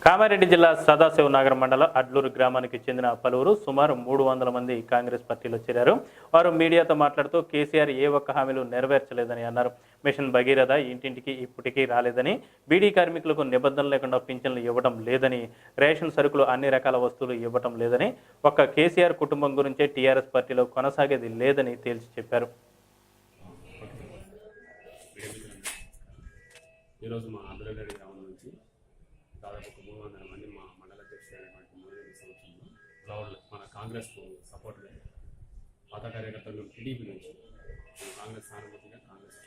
కామారెడ్డి జిల్లా సదాశివనగర్ మండలం అడ్లూరు గ్రామానికి చెందిన పలువురు సుమారు 300 మంది కాంగ్రెస్ పార్టీలో చేరారు. వారు మీడియాతో మాట్లాడుతూ కేసీఆర్ ఏ ఒక్క హామీలు నెరవేర్చలేదని అన్నారు. మిషన్ భగీరథ ఇంటింటికి ఇప్పటికీ రాలేదని, బీడీ కార్మికులకు నిబంధనలు లేకుండా పింఛన్లు ఇవ్వడం లేదని, రేషన్ సరుకులు అన్ని రకాల వస్తువులు ఇవ్వడం లేదని, ఒక్క కేసీఆర్ కుటుంబం గురించే టీఆర్ఎస్ పార్టీలో కొనసాగేది లేదని తేల్చి చెప్పారు. ఈరోజు మా అభివృద్ధి గ్రామం నుంచి దాదాపు 300 మంది మా మండల అధ్యక్షుడైనటువంటి మూడేళ్ల సంవత్సరంలో గ్రౌండ్లో మన కాంగ్రెస్కు సపోర్ట్గా పాత కార్యకర్తలు టీడీపీ నుంచి కాంగ్రెస్ సానుభూతిగా కాంగ్రెస్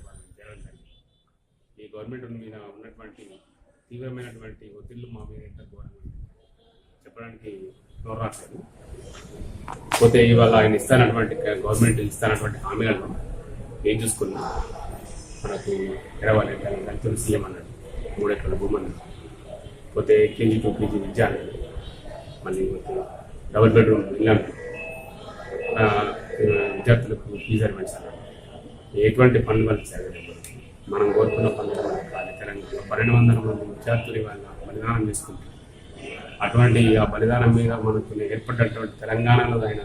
వాళ్ళని చేరడం జరిగింది. ఈ గవర్నమెంట్ మీద ఉన్నటువంటి తీవ్రమైనటువంటి ఒత్తిళ్లు మా మీద ఎంత ఘోరంగా చెప్పడానికి నోరాట్లేదు. పోతే ఇవాళ ఆయన గవర్నమెంట్ ఇస్తానటువంటి హామీలను ఏం చూసుకున్నా మనకు ఎడవాలి రైతులు సీఎం అన్నాడు, 3 ఎకరాల భూమి అన్నాడు, పోతే కేజీ 2 కేజీ విద్య అన్నాడు, మళ్ళీ పోతే డబుల్ బెడ్రూమ్ ఇల్లు అన్నాడు, విద్యార్థులకు ఫీజు అలవెన్స్ అన్నాడు. ఎటువంటి పనులు వాళ్ళు జరగలేదు. మనం కోరుకున్న పనులు కాదు. తెలంగాణలో 1200 మంది విద్యార్థులు వాళ్ళ బలిదానం చేసుకుంటారు. అటువంటి ఆ బలిదానం మీద మనకు ఏర్పడినటువంటి తెలంగాణలో ఆయన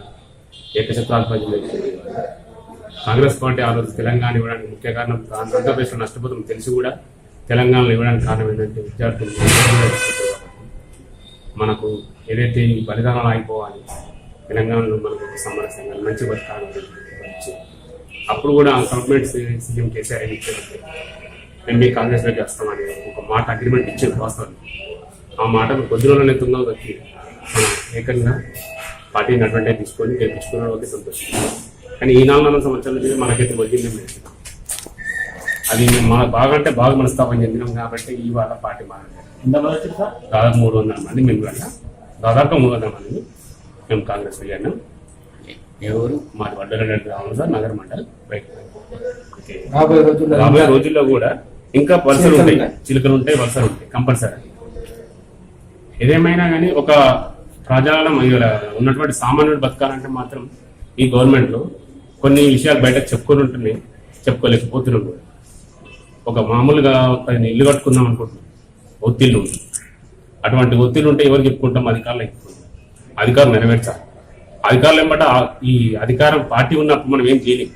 ఏకఛత్రాధిపత్యం కాంగ్రెస్ పార్టీ ఆ రోజు తెలంగాణ ఇవ్వడానికి ముఖ్య కారణం ఆంధ్రప్రదేశ్లో నష్టపోతాం తెలిసి కూడా తెలంగాణలో ఇవ్వడానికి కారణం ఏంటంటే విద్యార్థులు మనకు ఏదైతే ఈ బలిదానాలు ఆగిపోవాలి, తెలంగాణలో మనకు ఒక సమరసంగా మంచి బతకాలని అప్పుడు కూడా గవర్నమెంట్ సీఎం కేసీఆర్ ఏమి ఇచ్చేది, మేము మీ కాంగ్రెస్లోకి వస్తామని ఒక మాట అగ్రిమెంట్ ఇచ్చేది వాస్తవం. ఆ మాటను కొద్ది రోజులనే తుంగలు వచ్చి మనం ఏకంగా పార్టీని అడ్వాంటేజ్ తీసుకొని గెలిపించుకున్న వాళ్ళకి సంతోషం. కానీ ఈ 4 సంవత్సరాల నుంచి మనకైతే వదిలిందేం లేదు. అది మేము మన బాగా అంటే బాగా మనస్తాపం చెందినాం కాబట్టి ఇవాళ పార్టీ మాట్లాడారు. దాదాపు 300 మంది మేము వెళ్ళా, దాదాపు 300 మంది మేము కాంగ్రెస్ వెళ్ళాము. ఎవరు మాది వడ్డరెడ్డి గ్రామం సార్, నగర్ మండల్ బయట. రాబోయే రోజుల్లో కూడా ఇంకా వలసలు ఉంటాయి, చిలుకలు ఉంటాయి, వలసలు ఉంటాయి కంపల్సరీ. ఏదేమైనా కానీ ఒక ప్రజలలో ఉన్నటువంటి సామాన్యుడు బతకాలంటే మాత్రం ఈ గవర్నమెంట్లో కొన్ని విషయాలు బయటకు చెప్పుకొని ఉంటున్నాయి, చెప్పుకోలేకపోతున్నాం కూడా. ఒక మామూలుగా ఇల్లు కట్టుకుందాం అనుకుంటున్నాం, ఒత్తిళ్ళు ఉంటుంది. అటువంటి ఒత్తిళ్ళు ఉంటే ఎవరు చెప్పుకుంటాం? అధికారులు చెప్పుకుంటాం. అధికారులు నెరవేర్చాలి. అధికారులు ఏమంటే ఈ అధికారం పార్టీ ఉన్నప్పుడు మనం ఏం చేయలేం.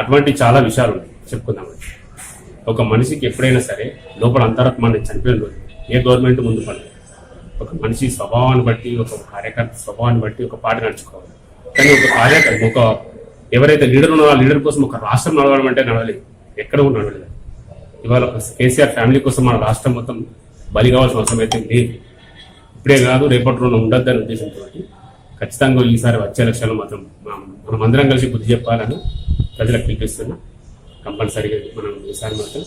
అటువంటి చాలా విషయాలు ఉన్నాయి చెప్పుకుందామని. ఒక మనిషికి ఎప్పుడైనా సరే లోపల అంతరాత్మాన్ని చనిపోయిన రోజు ఏ గవర్నమెంట్ ముందు పడలేదు. ఒక మనిషి స్వభావాన్ని బట్టి, ఒక కార్యకర్త స్వభావాన్ని బట్టి ఒక పార్టీ నడుచుకోవాలి. కానీ ఒక కార్యకర్త ఎవరైతే లీడర్ ఉన్నారో ఆ లీడర్ కోసం ఒక రాష్ట్రం నడవడం అంటే నడవలేదు, ఎక్కడ కూడా నడవలేదు. ఇవాళ కేసీఆర్ ఫ్యామిలీ కోసం మన రాష్ట్రం మొత్తం బలి కావాల్సిన అవసరం అయితే లేదు. ఇప్పుడే కాదు, రేపటి రోజున ఉండొద్దనే ఉద్దేశంతో ఖచ్చితంగా ఈసారి వచ్చే ఎలక్షన్లో మాత్రం మనం అందరం కలిసి బుద్ధి చెప్పాలని ప్రజలకు పిలిపిస్తున్నాం. కంపల్సరీగా మనం ఈసారి మాత్రం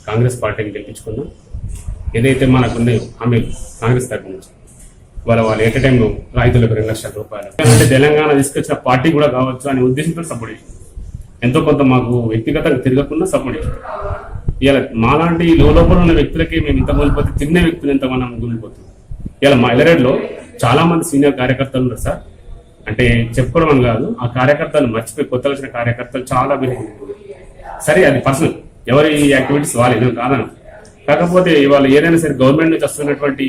కాంగ్రెస్ పార్టీని గెలిపించుకున్నాం. ఏదైతే మనకు ఉన్నాయో హామీలు కాంగ్రెస్ తరఫు నుంచి వాళ్ళు ఎట్ టైంలో రైతులకు 2 లక్షల రూపాయలు అంటే తెలంగాణ తీసుకొచ్చిన పార్టీ కూడా కావచ్చు అనే ఉద్దేశంతో సపోర్ట్ చేసింది. ఎంతో కొంత మాకు వ్యక్తిగతంగా తిరగకుండా సపోర్ట్ చేసింది. ఇలా మాలాంటి లోపల ఉన్న వ్యక్తులకి మేము ఇంత కూలిపోతే తిన్న వ్యక్తులు ఎంత మనం కూలిపోతుంది. ఇలా మా ఎలరేడ్లో చాలా మంది సీనియర్ కార్యకర్తలు ఉన్నారు సార్. అంటే చెప్పుకోవడం అని కాదు, ఆ కార్యకర్తలు మర్చిపోయి కొత్త వచ్చిన కార్యకర్తలు చాలా బిహేవ్. సరే అది పర్సనల్, ఎవరి యాక్టివిటీస్ వాళ్ళు ఏదో కాదను. కాకపోతే ఇవాళ ఏదైనా సరే గవర్నమెంట్ నుంచి వస్తున్నటువంటి